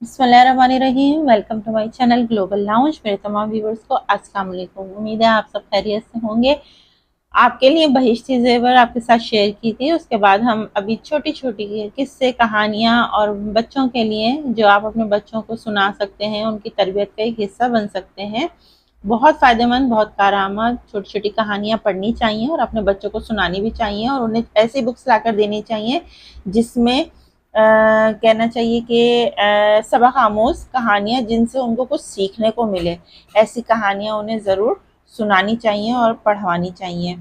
बिस्मिल्लाहिर्रहमानिर्रहीम। Welcome to my channel global lounge. मेरे तमाम व्यूवर्स को अस्सलाम वालेकुम। उम्मीद है आप सब खैरियत से होंगे। आपके लिए बहिश्ती ज़ेवर आपके साथ शेयर की थी। उसके बाद हम अभी छोटी छोटी किस्से कहानियाँ और बच्चों के लिए जो आप अपने बच्चों को सुना सकते हैं, उनकी तरबियत का एक हिस्सा बन सकते हैं। बहुत फ़ायदेमंद, बहुत कारआमद छोटी छोटी कहानियाँ पढ़नी चाहिए और अपने बच्चों को सुनानी भी चाहिए, और उन्हें ऐसी बुक्स लाकर देनी चाहिए जिसमें कहना चाहिए कि सबक आमोज़ कहानियाँ जिनसे उनको कुछ सीखने को मिले, ऐसी कहानियाँ उन्हें ज़रूर सुनानी चाहिए और पढ़वानी चाहिए।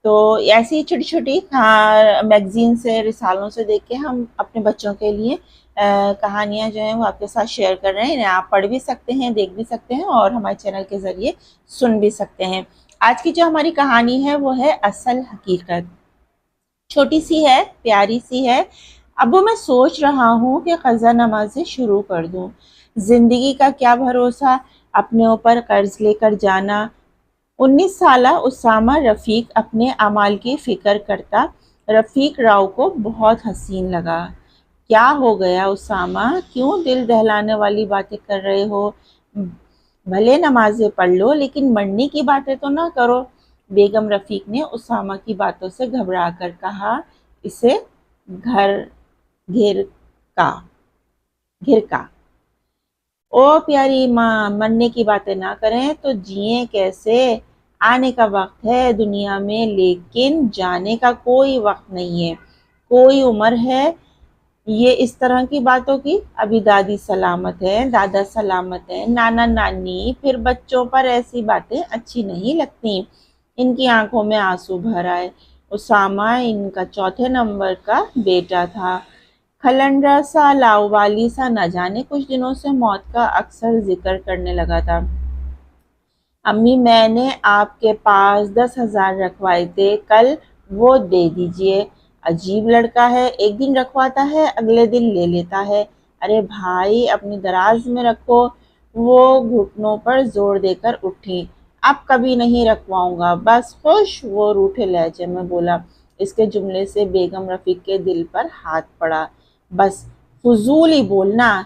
तो ऐसी छोटी छोटी मैगज़ीन से, रिसालों से देख के हम अपने बच्चों के लिए कहानियाँ जो हैं वो आपके साथ शेयर कर रहे हैं। इन्हें आप पढ़ भी सकते हैं, देख भी सकते हैं और हमारे चैनल के ज़रिए सुन भी सकते हैं। आज की जो हमारी कहानी है वो है असल हकीकत। छोटी सी है, प्यारी सी है। अब मैं सोच रहा हूँ कि क़ज़ा नमाज़ें शुरू कर दूँ। ज़िंदगी का क्या भरोसा, अपने ऊपर कर्ज लेकर जाना। 19 साला उसामा रफ़ीक अपने अमाल की फ़िक्र करता। रफ़ीक राव को बहुत हसीन लगा। क्या हो गया उसामा, क्यों दिल दहलाने वाली बातें कर रहे हो? भले नमाज़ें पढ़ लो लेकिन मरने की बातें तो ना करो। बेगम रफ़ीक ने उसामा की बातों से घबरा कर कहा, इसे घर घिर का घिर का ओ प्यारी माँ, मरने की बातें ना करें तो जिए कैसे? आने का वक्त है दुनिया में, लेकिन जाने का कोई वक्त नहीं है। कोई उम्र है ये इस तरह की बातों की? अभी दादी सलामत है, दादा सलामत है, नाना नानी, फिर बच्चों पर ऐसी बातें अच्छी नहीं लगती। इनकी आंखों में आंसू भर आए। उसामा इनका चौथे नंबर का बेटा था। खलंडरा सा, लाउवाली सा, न जाने कुछ दिनों से मौत का अक्सर जिक्र करने लगा था। अम्मी, मैंने आपके पास 10,000 रखवाए थे कल, वो दे दीजिए। अजीब लड़का है, एक दिन रखवाता है अगले दिन ले लेता है। अरे भाई, अपनी दराज में रखो। वो घुटनों पर जोर देकर उठी। अब कभी नहीं रखवाऊंगा, बस खुश। वो रूठे लहजे में बोला। इसके जुमले से बेगम रफीक के दिल पर हाथ पड़ा। बस फजूल ही बोलना,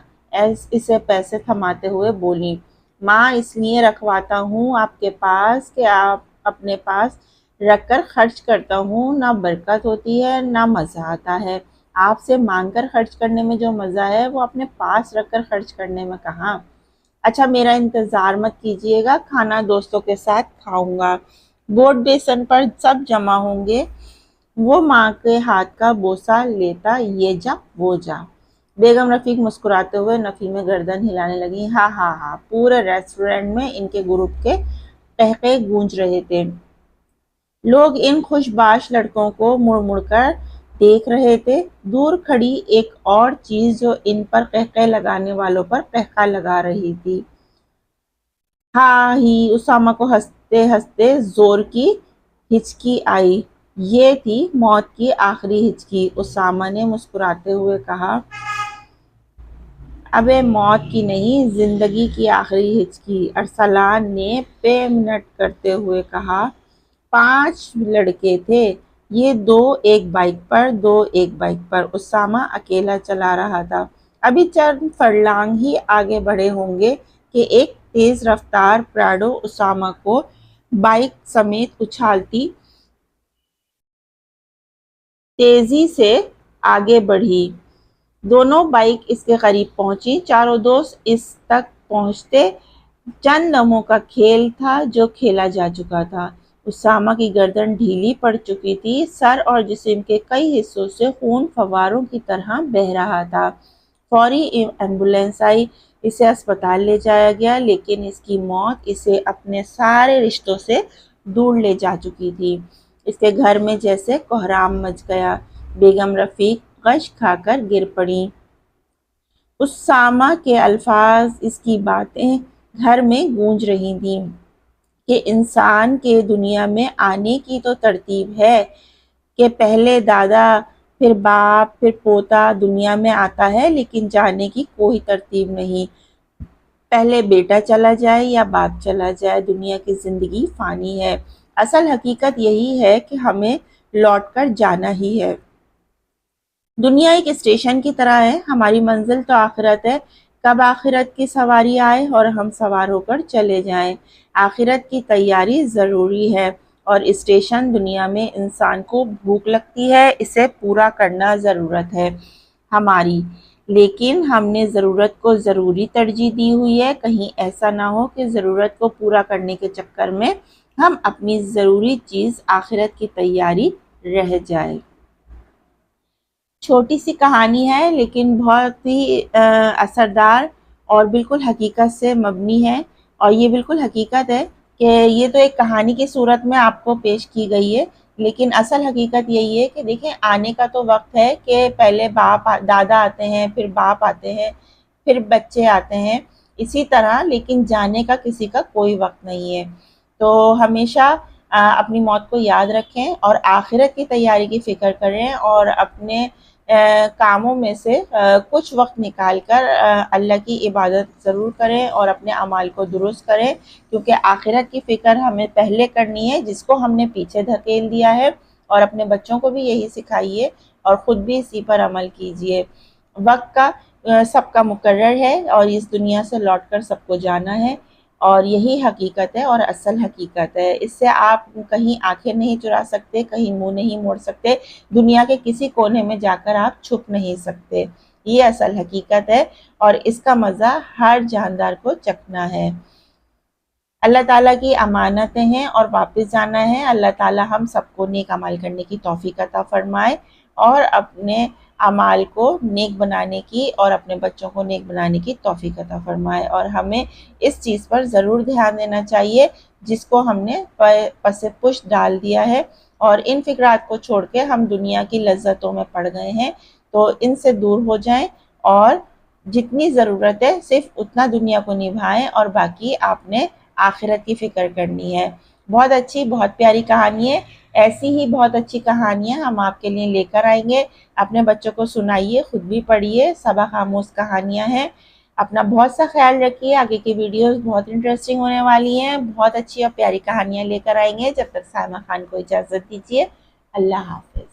इसे पैसे थमाते हुए बोली। माँ, इसलिए रखवाता हूँ आपके पास कि आप अपने पास रख कर खर्च करता हूँ। ना बरकत होती है ना मज़ा आता है। आपसे मांग कर खर्च करने में जो मज़ा है वो अपने पास रख कर खर्च करने में कहाँ। अच्छा, मेरा इंतज़ार मत कीजिएगा, खाना दोस्तों के साथ खाऊंगा। बोर्ड बेसन पर सब जमा होंगे। वो माँ के हाथ का बोसा लेता, ये जा वो जा। बेगम रफीक मुस्कुराते हुए नफ़ी में गर्दन हिलाने लगी। हाँ हाँ हाँ, पूरे रेस्टोरेंट में इनके ग्रुप के टहके गूंज रहे थे। लोग इन खुशबाश लड़कों को मुड़ मुड़ कर देख रहे थे। दूर खड़ी एक और चीज जो इन पर कहके लगाने वालों पर कहका लगा रही थी। हाँ ही, उसामा को हंसते हंसते जोर की हिचकी आई। ये थी मौत की आखिरी हिचकी। उसामा ने मुस्कुराते हुए कहा, अबे मौत की नहीं, जिंदगी की आखिरी हिचकी। अरसलान ने पे मिनट करते हुए कहा। 5 लड़के थे, ये दो एक बाइक पर, दो एक बाइक पर। उसामा अकेला चला रहा था। अभी चंद फरलांग ही आगे बढ़े होंगे कि एक तेज रफ्तार प्राडो उसामा को बाइक समेत उछालती तेजी से आगे बढ़ी। दोनों बाइक इसके करीब पहुंची। चारों दोस्त इस तक पहुंचते चंद लम्हों का खेल था जो खेला जा चुका था। उसामा की गर्दन ढीली पड़ चुकी थी। सर और जिस्म के कई हिस्सों से खून फव्वारों की तरह बह रहा था। फौरी एम्बुलेंस आई। इसे अस्पताल ले जाया गया, लेकिन इसकी मौत इसे अपने सारे रिश्तों से दूर ले जा चुकी थी। इसके घर में जैसे कोहराम मच गया। बेगम रफीक गश खाकर गिर पड़ी। उसामा के अल्फाज, इसकी बातें घर में गूंज रही थीं कि इंसान के दुनिया में आने की तो तरतीब है कि पहले दादा, फिर बाप, फिर पोता दुनिया में आता है, लेकिन जाने की कोई तरतीब नहीं। पहले बेटा चला जाए या बाप चला जाए, दुनिया की जिंदगी फानी है। असल हकीकत यही है कि हमें लौट कर जाना ही है। दुनिया एक स्टेशन की तरह है, हमारी मंजिल तो आखिरत है। کب آخرت کی سواری آئے اور ہم سوار ہو کر چلے جائیں۔ آخرت کی تیاری ضروری ہے، اور اسٹیشن دنیا میں انسان کو بھوک لگتی ہے، اسے پورا کرنا ضرورت ہے ہماری، لیکن ہم نے ضرورت کو ضروری ترجیح دی ہوئی ہے۔ کہیں ایسا نہ ہو کہ ضرورت کو پورا کرنے کے چکر میں ہم اپنی ضروری چیز آخرت کی تیاری رہ جائے۔ چھوٹی سی کہانی ہے لیکن بہت ہی اثردار اور بالکل حقیقت سے مبنی ہے، اور یہ بالکل حقیقت ہے کہ یہ تو ایک کہانی کی صورت میں آپ کو پیش کی گئی ہے، لیکن اصل حقیقت یہی ہے کہ دیکھیں آنے کا تو وقت ہے کہ پہلے دادا آتے ہیں، پھر باپ آتے ہیں، پھر بچے آتے ہیں، اسی طرح، لیکن جانے کا کسی کا کوئی وقت نہیں ہے۔ تو ہمیشہ اپنی موت کو یاد رکھیں اور آخرت کی تیاری کی فکر کریں، اور اپنے کاموں میں سے کچھ وقت نکال کر اللہ کی عبادت ضرور کریں اور اپنے اعمال کو درست کریں، کیونکہ آخرت کی فکر ہمیں پہلے کرنی ہے جس کو ہم نے پیچھے دھکیل دیا ہے، اور اپنے بچوں کو بھی یہی سکھائیے اور خود بھی اسی پر عمل کیجیے۔ وقت کا سب کا مقرر ہے، اور اس دنیا سے لوٹ کر سب کو جانا ہے، اور یہی حقیقت ہے اور اصل حقیقت ہے۔ اس سے آپ کہیں آنکھیں نہیں چرا سکتے، کہیں منہ نہیں موڑ سکتے، دنیا کے کسی کونے میں جا کر آپ چھپ نہیں سکتے۔ یہ اصل حقیقت ہے، اور اس کا مزہ ہر جاندار کو چکھنا ہے۔ اللہ تعالیٰ کی امانتیں ہیں اور واپس جانا ہے۔ اللہ تعالیٰ ہم سب کو نیک عمل کرنے کی توفیق عطا فرمائے، اور اپنے اعمال کو نیک بنانے کی اور اپنے بچوں کو نیک بنانے کی توفیق عطا فرمائے، اور ہمیں اس چیز پر ضرور دھیان دینا چاہیے جس کو ہم نے پس پش ڈال دیا ہے، اور ان فکرات کو چھوڑ کے ہم دنیا کی لذتوں میں پڑ گئے ہیں، تو ان سے دور ہو جائیں، اور جتنی ضرورت ہے صرف اتنا دنیا کو نبھائیں، اور باقی آپ نے آخرت کی فکر کرنی ہے۔ بہت اچھی، بہت پیاری کہانی ہے۔ ایسی ہی بہت اچھی کہانیاں ہم آپ کے لیے لے کر آئیں گے۔ اپنے بچوں کو سنائیے، خود بھی پڑھیے، سبق آموز کہانیاں ہیں۔ اپنا بہت سا خیال رکھیے، آگے کی ویڈیوز بہت انٹرسٹنگ ہونے والی ہیں، بہت اچھی اور پیاری کہانیاں لے کر آئیں گے۔ جب تک سائمہ خان کو اجازت دیجیے، اللہ حافظ۔